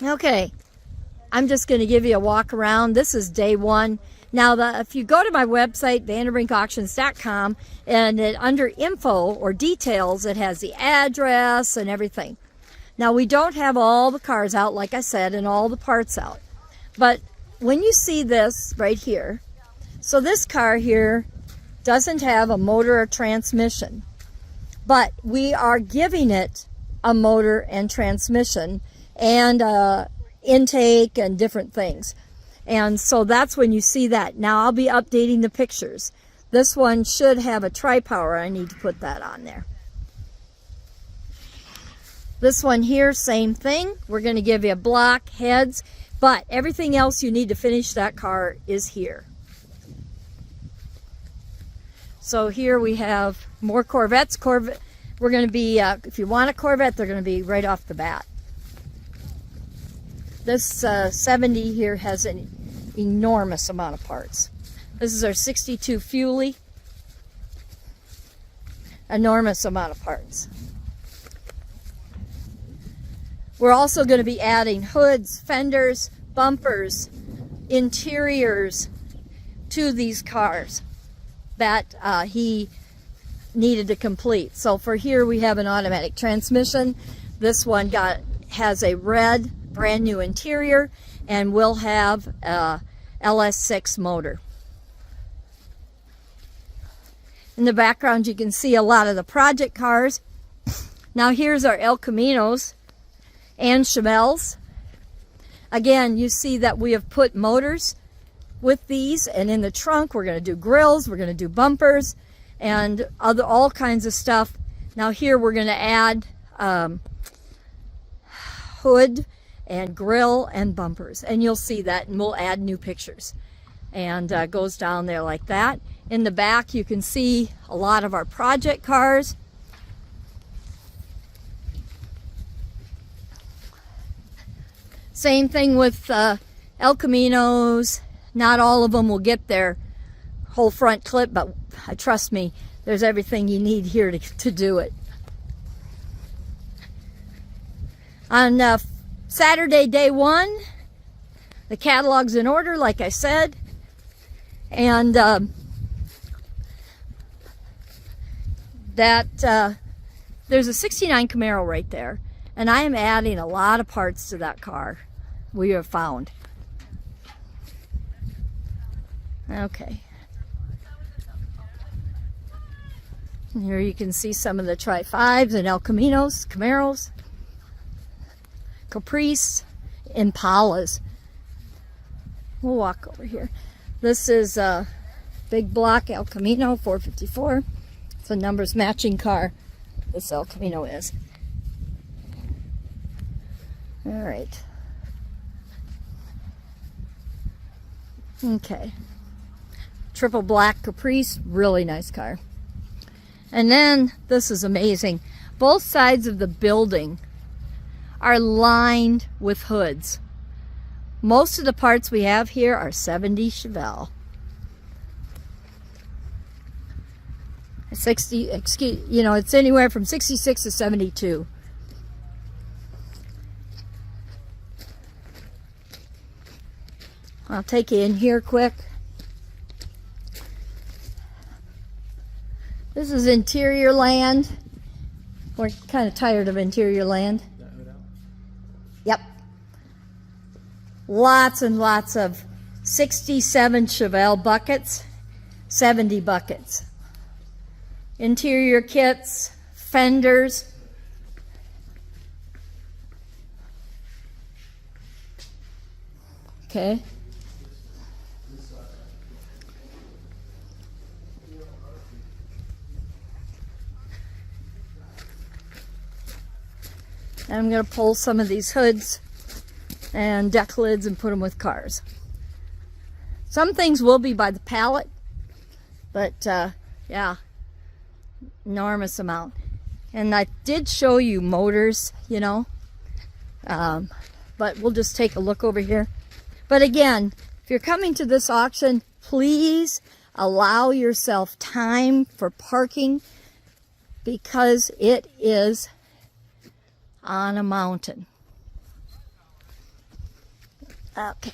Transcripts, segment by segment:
Okay, I'm just going to give you a walk around. This is day one. Now, if you go to my website, vanderbrinkauctions.com, and under info or details, it has the address and everything. Now, we don't have all the cars out, like I said, and all the parts out. But when you see this right here, so this car here doesn't have a motor or transmission, but we are giving it a motor and transmission and intake and different things. And so that's when you see that. Now I'll be updating the pictures. This one should have a tri-power. I need to put that on there. This one here, same thing. We're going to give you a block, heads, but everything else you need to finish that car is here. So here we have more Corvettes. We're going to be, if you want a Corvette, they're going to be right off the bat. This 70 here has an enormous amount of parts. This is our 62 Fuelie. Enormous amount of parts. We're also going to be adding hoods, fenders, bumpers, interiors to these cars that he needed to complete. So for here we have an automatic transmission. This one has a red brand new interior and will have a LS6 motor. In the background you can see a lot of the project cars. Now here's our El Caminos and Chevelles. Again, you see that we have put motors with these, and in the trunk we're going to do grills, we're going to do bumpers, and all kinds of stuff. Now here we're going to add hood and grill and bumpers, and you'll see that, and we'll add new pictures. And goes down there like that. In the back you can see a lot of our project cars. Same thing with El Caminos. Not all of them will get their whole front clip, but trust me, there's everything you need here to do it. On Saturday, day one, the catalog's in order, like I said, and there's a 69 Camaro right there, and I am adding a lot of parts to that car we have found. Okay. And here you can see some of the Tri-5s and El Camaros, Caprice, Impalas. We'll walk over here. This is a big block El Camino 454. It's a numbers matching car. This El Camino is. All right. Okay. Triple black Caprice, really nice car. And then this is amazing. Both sides of the building are lined with hoods. Most of the parts we have here are 70 Chevelle. 60, you know, it's anywhere from 66 to 72. I'll take you in here quick. This is interior land. We're kind of tired of interior land. Yep. Lots and lots of 67 Chevelle buckets, 70 buckets. Interior kits, fenders. Okay. I'm going to pull some of these hoods and deck lids and put them with cars. Some things will be by the pallet, but yeah, enormous amount. And I did show you motors, you know, but we'll just take a look over here. But again, if you're coming to this auction, please allow yourself time for parking, because it is on a mountain. Okay.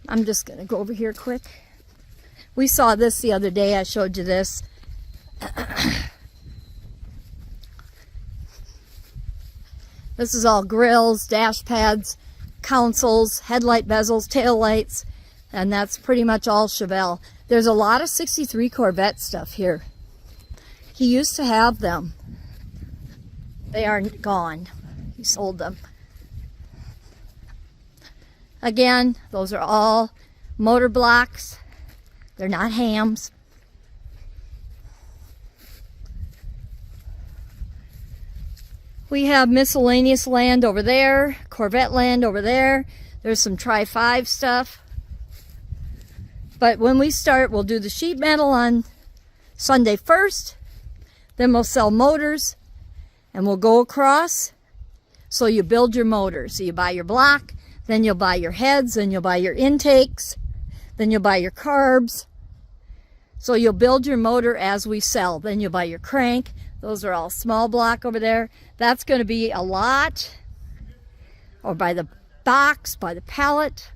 I'm just going to go over here quick. We saw this the other day. I showed you this. This is all grills, dash pads, consoles, headlight bezels, tail lights, and that's pretty much all Chevelle. There's a lot of 63 Corvette stuff here. He used to have them. They are gone. He sold them. Again, those are all motor blocks. They're not hams. We have miscellaneous land over there, Corvette land over there. There's some Tri-5 stuff. But when we start, we'll do the sheet metal on Sunday first. Then we'll sell motors and we'll go across. So you build your motor. So you buy your block, then you'll buy your heads, then you'll buy your intakes, then you'll buy your carbs. So you'll build your motor as we sell. Then you'll buy your crank. Those are all small block over there. That's going to be a lot. Or by the box, by the pallet.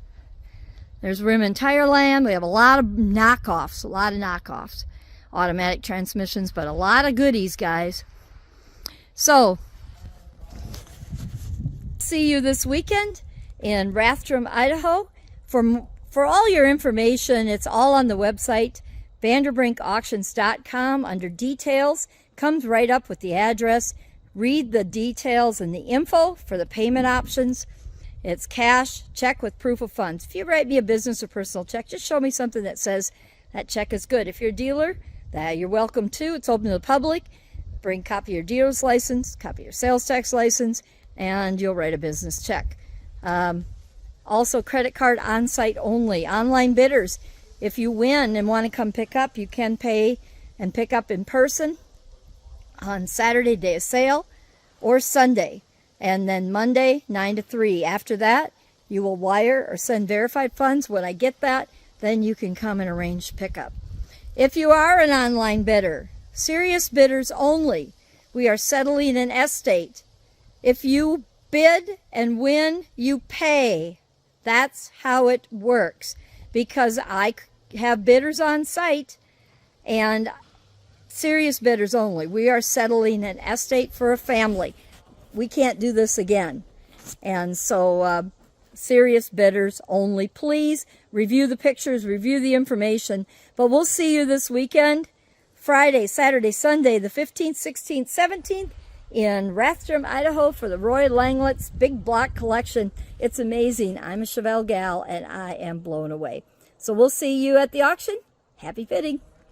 There's rim and tire land. We have a lot of knockoffs. Automatic transmissions, but a lot of goodies, guys. So, see you this weekend in Rathdrum, Idaho. For all your information, it's all on the website, vanderbrinkauctions.com, under details. Comes right up with the address. Read the details and the info for the payment options. It's cash, check with proof of funds. If you write me a business or personal check, just show me something that says that check is good. If you're a dealer, you're welcome to. It's open to the public. Bring a copy of your dealer's license, copy of your sales tax license, and you'll write a business check. Also, credit card on-site only. Online bidders. If you win and want to come pick up, you can pay and pick up in person on Saturday, day of sale, or Sunday. And then Monday, 9 to 3. After that, you will wire or send verified funds. When I get that, then you can come and arrange pickup. If you are an online bidder, serious bidders only, we are settling an estate. If you bid and win, you pay. That's how it works. Because I have bidders on site and serious bidders only. We are settling an estate for a family. We can't do this again. And so serious bidders only. Please review the pictures, review the information. But we'll see you this weekend, Friday, Saturday, Sunday, the 15th, 16th, 17th in Rathdrum, Idaho for the Roy Langlet's Big Block Collection. It's amazing. I'm a Chevelle gal and I am blown away. So we'll see you at the auction. Happy fitting.